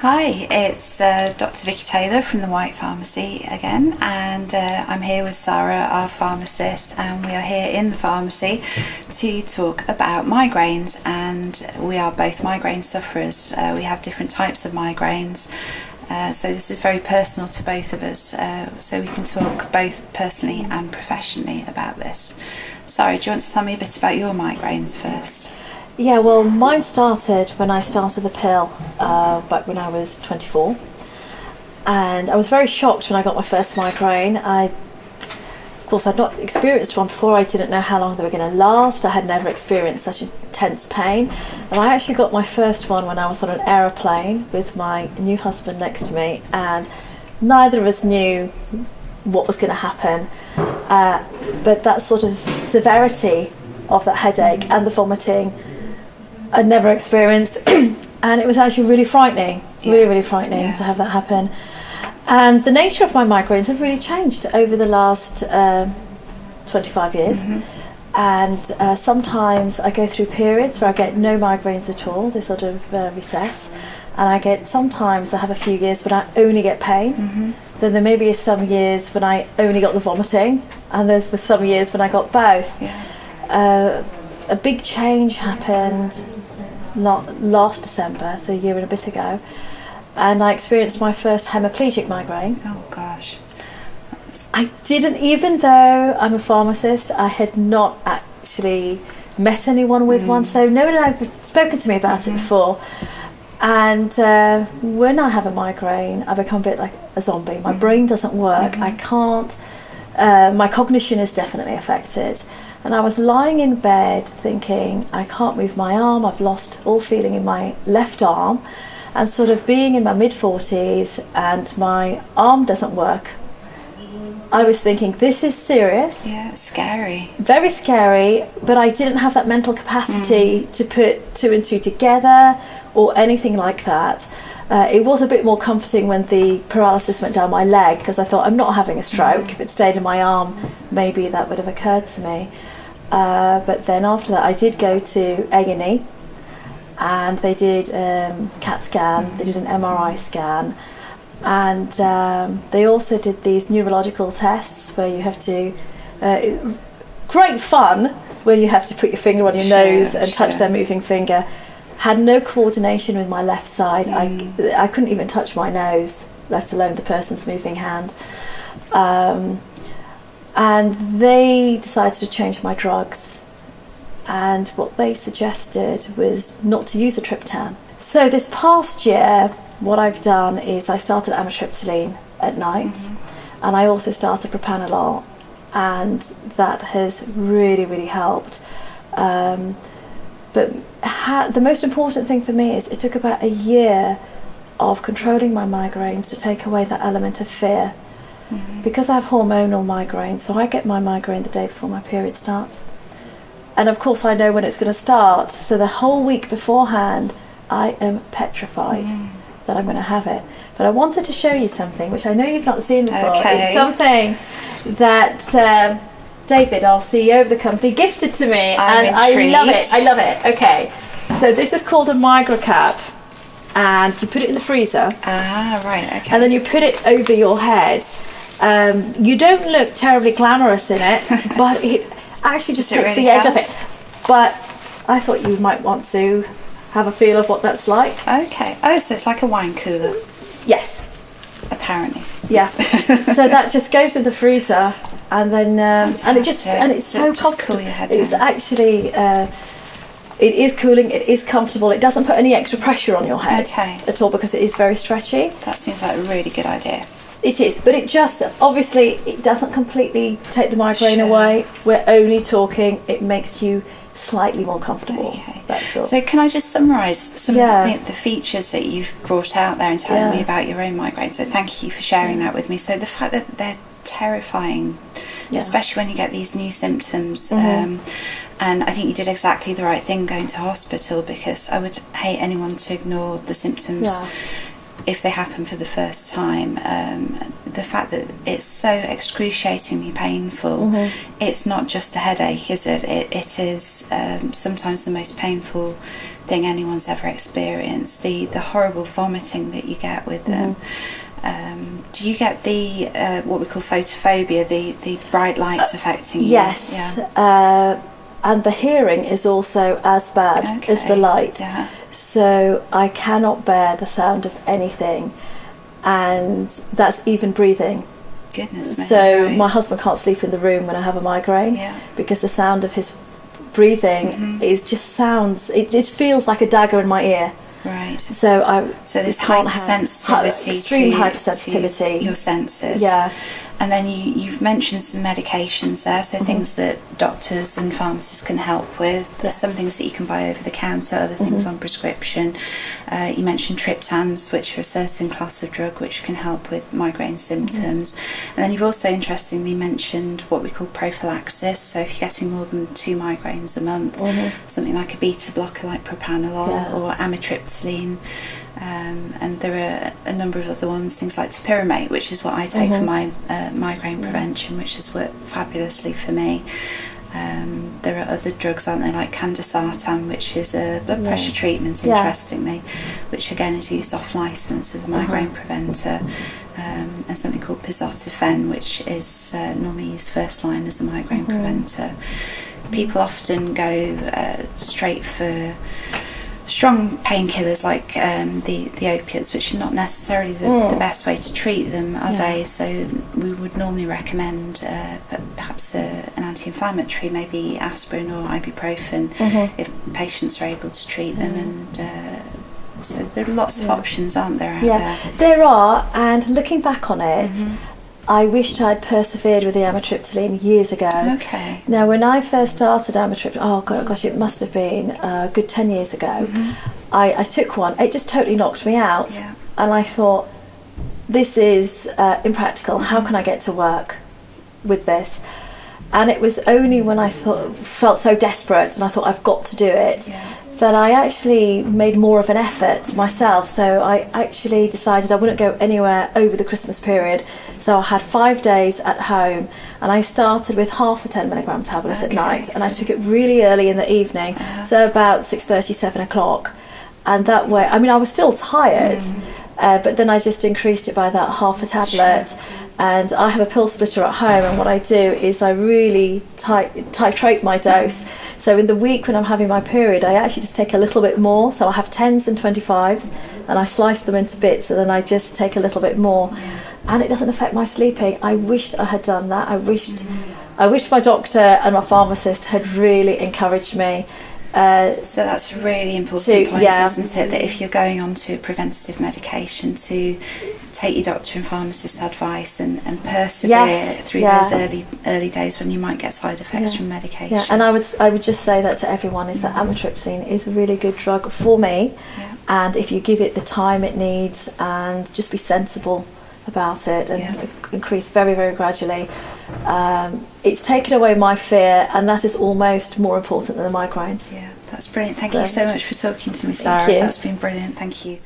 Hi, it's Dr. Vicki Taylor from the White Pharmacy again, and I'm here with Sara, our pharmacist, and we are here in the pharmacy to talk about migraines. And we are both migraine sufferers. We have different types of migraines, so this is very personal to both of us, so we can talk both personally and professionally about this. Sara, do you want to tell me a bit about your migraines first? Yeah, well, mine started when I started the pill back when I was 24, and I was very shocked when I got my first migraine. Of course, I'd not experienced one before. I didn't know how long they were going to last. I had never experienced such intense pain, and I actually got my first one when I was on an aeroplane with my new husband next to me, and neither of us knew what was going to happen, but that sort of severity of that headache and the vomiting I'd never experienced, and it was actually really frightening, really frightening to have that happen. And the nature of my migraines have really changed over the last 25 years. And sometimes I go through periods where I get no migraines at all, they sort of recess, and sometimes I have a few years when I only get pain. Then there may be some years when I only got the vomiting, and there's some years when I got both. A big change happened not last December, so a year and a bit ago, and I experienced my first hemiplegic migraine. Oh gosh. I didn't, even though I'm a pharmacist, I had not actually met anyone with one, so no one had spoken to me about it before. And when I have a migraine, I become a bit like a zombie. My brain doesn't work. I can't. My cognition is definitely affected. And I was lying in bed thinking, I can't move my arm, I've lost all feeling in my left arm, and sort of being in my mid-40s and my arm doesn't work. I was thinking, this is serious. Yeah, scary. Very scary, but I didn't have that mental capacity to put two and two together or anything like that. It was a bit more comforting when the paralysis went down my leg, because I thought, I'm not having a stroke. If it stayed in my arm, maybe that would have occurred to me. But then after that, I did go to A&E, and they did CAT scan, they did an MRI scan, and they also did these neurological tests where you have to, great fun when you have to put your finger on your nose and touch their moving finger. Had no coordination with my left side. I couldn't even touch my nose, let alone the person's moving hand. And they decided to change my drugs. And what they suggested was not to use a triptan. So this past year, what I've done is I started amitriptyline at night, and I also started propranolol, and that has really, really helped. But the most important thing for me is it took about a year of controlling my migraines to take away that element of fear. Because I have hormonal migraines, so I get my migraine the day before my period starts. And of course I know when it's going to start, so the whole week beforehand I am petrified that I'm going to have it. But I wanted to show you something which I know you've not seen before. It's something that David, our CEO of the company, gifted to me, and I love it. Okay, so this is called a Migra cap, and you put it in the freezer. Right, okay. And then you put it over your head. You don't look terribly glamorous in it, but it actually just takes the edge off it. But I thought you might want to have a feel of what that's like. Okay. Oh, so it's like a wine cooler. Yes. Apparently. Yeah. So that just goes in the freezer. And then it's so comfortable. Cool your head it's down. Actually it is cooling, it is comfortable, it doesn't put any extra pressure on your head at all, because it is very stretchy. That seems like a really good idea. It is, but it just, obviously it doesn't completely take the migraine away. We're only talking, it makes you slightly more comfortable. Okay. That's all. So can I just summarise some of the features that you've brought out there and telling me about your own migraine? So thank you for sharing that with me. So the fact that they're terrifying, especially when you get these new symptoms, and I think you did exactly the right thing going to hospital, because I would hate anyone to ignore the symptoms. if they happen for the first time, the fact that it's so excruciatingly painful, it's not just a headache, is it? It is sometimes the most painful thing anyone's ever experienced. The horrible vomiting that you get with them. Do you get the what we call photophobia, the bright lights affecting you? Yes. Yeah. And the hearing is also as bad as the light. Yeah. So I cannot bear the sound of anything, and that's even breathing. Goodness me. So right. my husband can't sleep in the room when I have a migraine, because the sound of his breathing is just sounds. It just feels like a dagger in my ear. Right. So this hypersensitivity, extreme to hypersensitivity, your senses. Yeah. And then you've mentioned some medications there, so things that doctors and pharmacists can help with. There's some things that you can buy over the counter, other things on prescription. You mentioned triptans, which are a certain class of drug which can help with migraine symptoms. And then you've also interestingly mentioned what we call prophylaxis. So if you're getting more than 2 migraines a month, something like a beta blocker like propranolol or amitriptyline. And there are a number of other ones, things like topiramate, which is what I take for my migraine prevention, which has worked fabulously for me. There are other drugs, aren't there, like candesartan, which is a blood pressure treatment, interestingly, which again is used off licence as a migraine preventer. And something called pizotifen, which is normally used first line as a migraine preventer. People often go straight for strong painkillers like the opiates, which are not necessarily the best way to treat them, are they? So we would normally recommend perhaps an anti-inflammatory, maybe aspirin or ibuprofen, if patients are able to treat them. And so there are lots of options, aren't there, out there? There are, and looking back on it, I wished I'd persevered with the amitriptyline years ago. Okay. Now, when I first started amitriptyline, it must have been a good 10 years ago, I took one. It just totally knocked me out. Yeah. And I thought, this is impractical. How can I get to work with this? And it was only when I felt so desperate and I thought, I've got to do it, that I actually made more of an effort myself. So I actually decided I wouldn't go anywhere over the Christmas period. So I had 5 days at home, and I started with half a 10 milligram tablet at night, and I took it really early in the evening, so about 6:30, 7 o'clock. And that way, I mean, I was still tired, but then I just increased it by that half a tablet. And I have a pill splitter at home, and what I do is I really titrate my dose. So in the week when I'm having my period, I actually just take a little bit more. So I have 10s and 25s, and I slice them into bits, and then I just take a little bit more. And it doesn't affect my sleeping. I wished I had done that. I wished my doctor and my pharmacist had really encouraged me. So that's a really important point, isn't it? That if you're going on to preventative medication, to take your doctor and pharmacist's advice and persevere through those early days when you might get side effects from medication. Yeah, and I would just say that to everyone, is that amitriptyline is a really good drug for me, and if you give it the time it needs and just be sensible about it and increase very, very gradually, it's taken away my fear, and that is almost more important than the migraines. Yeah, that's brilliant. Thank you so much for talking to me, Sara. That's been brilliant. Thank you.